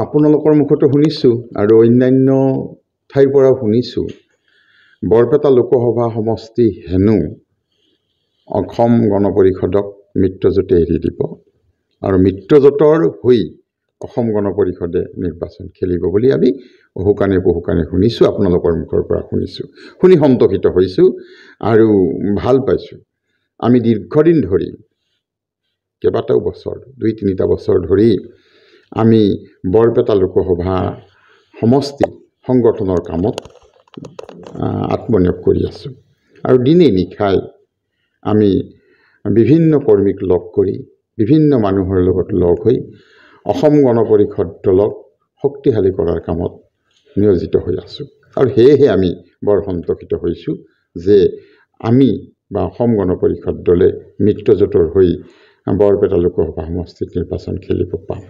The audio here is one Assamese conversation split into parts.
আপোনালোকৰ মুখতো শুনিছোঁ আৰু অন্যান্য ঠাইৰ পৰাও শুনিছোঁ বৰপেটা লোকসভা সমষ্টি হেনো অসম গণ পৰিষদক মিত্ৰজোঁটে এৰি দিব আৰু মিত্ৰজোঁটৰ হৈ অসম গণ পৰিষদে নিৰ্বাচন খেলিব বুলি আমি বহুকানে শুনিছোঁ, আপোনালোকৰ মুখৰ পৰা শুনিছোঁ, শুনি সন্তোষিত হৈছোঁ আৰু ভাল পাইছোঁ। আমি দীৰ্ঘদিন ধৰি কেইবাটাও বছৰ 2-3টা বছৰ ধৰি আমি বৰপেটা লোকসভা সমষ্টি সংগঠনৰ কামত আত্মনিয়োগ কৰি আছোঁ আৰু দিনে নিশাই আমি বিভিন্ন কৰ্মীক লগ কৰি বিভিন্ন মানুহৰ লগত লগ হৈ অসম গণ পৰিষদ দলক শক্তিশালী কৰাৰ কামত নিয়োজিত হৈ আছোঁ আৰু সেয়েহে আমি বৰ সন্তোষিত হৈছোঁ যে আমি বা অসম গণ পৰিষদ দলে মিত্ৰজোঁটৰ হৈ বৰপেটা লোকসভা সমষ্টিত নিৰ্বাচন খেলিব পাম।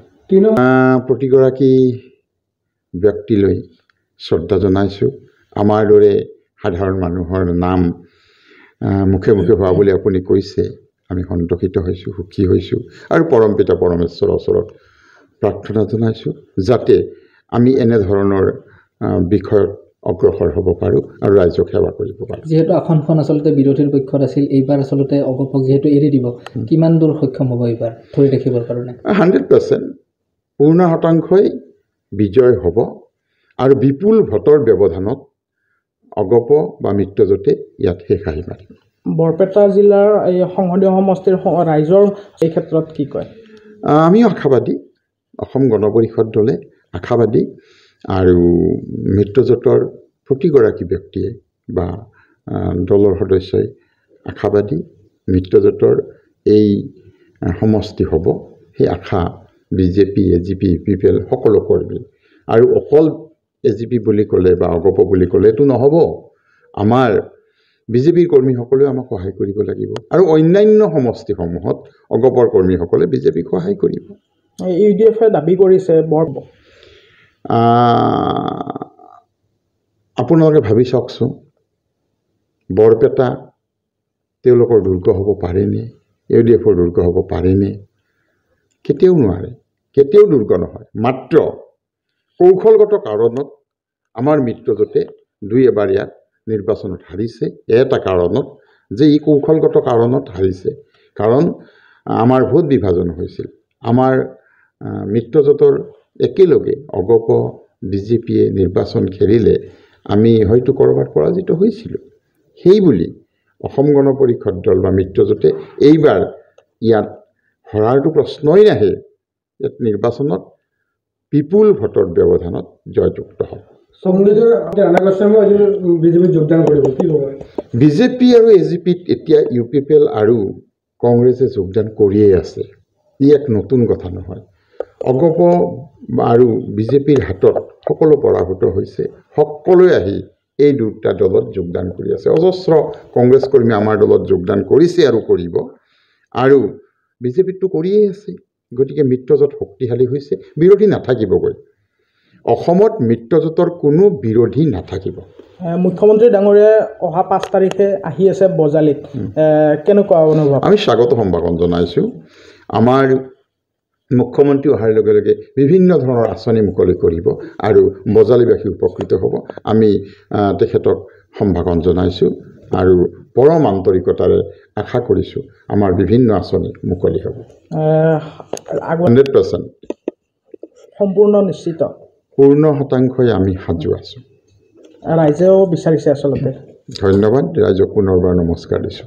প্ৰতিগৰাকী ব্যক্তিলৈ শ্ৰদ্ধা জনাইছোঁ। আমাৰ দৰে সাধাৰণ মানুহৰ নাম মুখে মুখে হোৱা বুলি আপুনি কৈছে, আমি সন্তোষিত হৈছোঁ, সুখী হৈছোঁ আৰু পৰমপিতা পৰমেশ্বৰৰ ওচৰত প্ৰাৰ্থনা জনাইছোঁ যাতে আমি এনেধৰণৰ বিষয়ত অগ্ৰসৰ হ'ব পাৰোঁ আৰু ৰাইজক সেৱা কৰিব পাৰোঁ। যিহেতু আসনখন আচলতে বিৰোধীৰ পক্ষত আছিল, এইবাৰ আচলতে অগপক যিহেতু এৰি দিব, কিমান দূৰ সক্ষম হ'ব এইবাৰ ধৰি ৰাখিবৰ কাৰণে? 100% পূৰ্ণ শতাংশই বিজয় হ'ব আৰু বিপুল ভোটৰ ব্যৱধানত অগপ বা মিত্ৰজোঁটে ইয়াত শেষ হাঁহি মাৰিব। বৰপেটা জিলাৰ এই সংসদীয় সমষ্টিৰ ৰাইজৰ এই ক্ষেত্ৰত কি কয়? আমিও আশাবাদী, অসম গণ পৰিষদ দলে আশাবাদী আৰু মিত্ৰজোঁটৰ প্ৰতিগৰাকী ব্যক্তিয়ে বা দলৰ সদস্যই আশাবাদী মিত্ৰজোঁটৰ এই সমষ্টি হ'ব, সেই আশা বিজেপি, এজিপি, ইউপিপিএল সকলো কৰ্মী আৰু অকল এজিপি বুলি ক'লে বা অগপ বুলি ক'লে এইটো নহ'ব। আমাৰ বিজেপিৰ কৰ্মীসকলেও আমাক সহায় কৰিব লাগিব আৰু অন্যান্য সমষ্টিসমূহত অগপৰ কৰ্মীসকলে বিজেপিক সহায় কৰিব। ইউডিএফে দাবী কৰিছে আপোনালোকে ভাবি চাওকচোন, বৰপেটা তেওঁলোকৰ দুৰ্গ হ'ব পাৰেনে? ইউডিএফৰ দুৰ্গ হ'ব পাৰেনে? কেতিয়াও নোৱাৰে, কেতিয়াও দুৰ্গ নহয়। মাত্ৰ কৌশলগত কাৰণত আমাৰ মিত্ৰজোঁটে দুই-এবাৰ ইয়াত নিৰ্বাচনত হাৰিছে। এটা কাৰণত যে ই কৌশলগত কাৰণত হাৰিছে, কাৰণ আমাৰ ভোট বিভাজন হৈছিল। আমাৰ মিত্ৰজোঁটৰ একেলগে অগপ বিজেপিয়ে নিৰ্বাচন খেলিলে আমি হয়তো ক'ৰবাত পৰাজিত হৈছিলোঁ। সেইবুলি অসম গণ পৰিষদ দল বা মিত্ৰজোঁটে এইবাৰ ইয়াত হৰাৰটো প্ৰশ্নই নাহে। ইয়াত নিৰ্বাচনত বিপুল ভোটৰ ব্যৱধানত জয়যুক্ত হ'ব। বিজেপি আৰু এজিপিত এতিয়া ইউপিপিএল আৰু কংগ্ৰেছে যোগদান কৰিয়েই আছে। ই এক নতুন কথা নহয়। অগপ আৰু বিজেপিৰ হাতত সকলো পৰাভূত হৈছে, সকলোৱে আহি এই দুটা দলত যোগদান কৰি আছে। অজস্ৰ কংগ্ৰেছ কৰ্মী আমাৰ দলত যোগদান কৰিছে আৰু কৰিব, আৰু বিজেপিতটো কৰিয়েই আছে। গতিকে মিত্ৰজোঁট শক্তিশালী হৈছে, বিৰোধী নাথাকিবগৈ। অসমত মিত্ৰজোঁটৰ কোনো বিৰোধী নাথাকিব। মুখ্যমন্ত্ৰী ডাঙৰীয়াই অহা 5 তাৰিখে আহি আছে বজালীত, কেনেকুৱা অনুভৱ? আমি স্বাগত সম্ভাষণ জনাইছোঁ। আমাৰ মুখ্যমন্ত্ৰী অহাৰ লগে লগে বিভিন্ন ধৰণৰ আঁচনি মুকলি কৰিব আৰু বজালীবাসী উপকৃত হ'ব। আমি তেখেতক সম্ভাষণ জনাইছোঁ আৰু পৰম আন্তৰিকতাৰে আশা কৰিছোঁ আমাৰ বিভিন্ন আঁচনি মুকলি হ'ব। 100% সম্পূৰ্ণ নিশ্চিত, পূৰ্ণ শতাংশই আমি সাজু আছোঁ। ৰাইজেও বিচাৰিছে আচলতে। ধন্যবাদ, ৰাইজক পুনৰবাৰ নমস্কাৰ দিছোঁ।